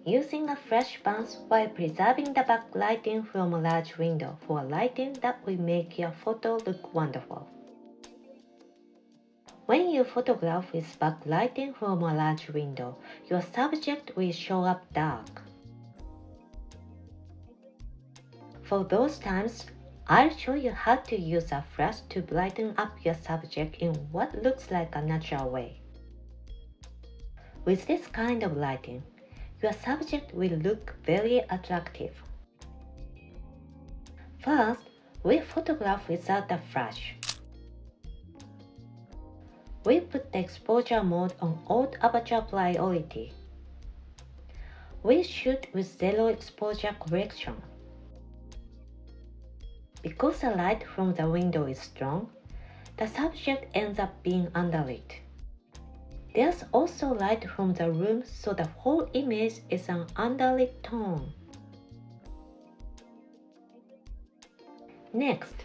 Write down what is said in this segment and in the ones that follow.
using a flash bounce while preserving the backlighting from a large window for lighting that will make your photo look wonderful. When you photograph with backlighting from a large window, your subject will show up dark. For those times, I'll show you how to use a flash to brighten up your subject in what looks like a natural way. With this kind of lighting, your subject will look very attractive. First, we photograph without a flash. We put the exposure mode on odd aperture priority. We shoot with zero exposure correction. Because the light from the window is strong, the subject ends up being underlit. There's also light from the room, so the whole image is an underlit tone. Next,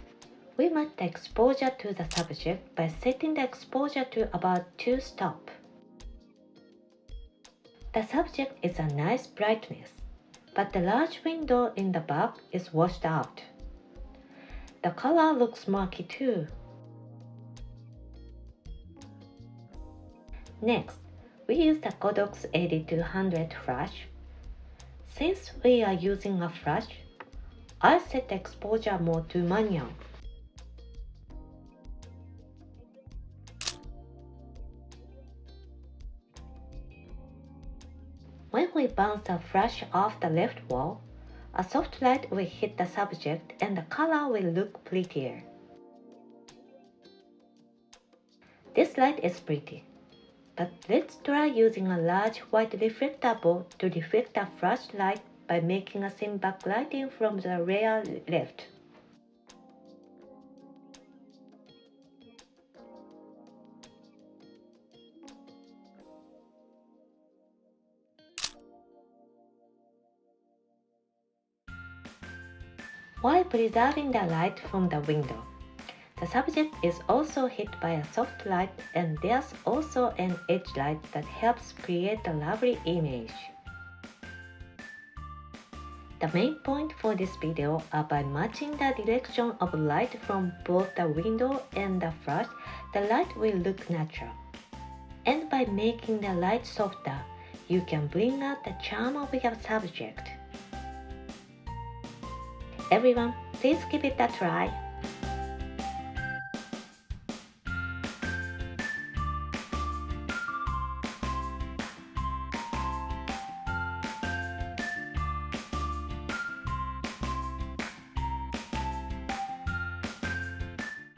we match the exposure to the subject by setting the exposure to about 2 stops. The subject is a nice brightness, but the large window in the back is washed out. The color looks murky too. Next, we use the Godox 8200 flash. Since we are using a flash, I'll set the exposure mode to manual. When we bounce the flash off the left wall, a soft light will hit the subject and the color will look prettier. This light is pretty, but let's try using a large white reflector bowl to reflect the flashlight by making a thin backlighting from the rear left. While preserving the light from the window, the subject is also hit by a soft light, and there's also an edge light that helps create a lovely image. The main point for this video are by matching the direction of light from both the window and the flash, the light will look natural. And by making the light softer, you can bring out the charm of your subject. Everyone, please give it a try.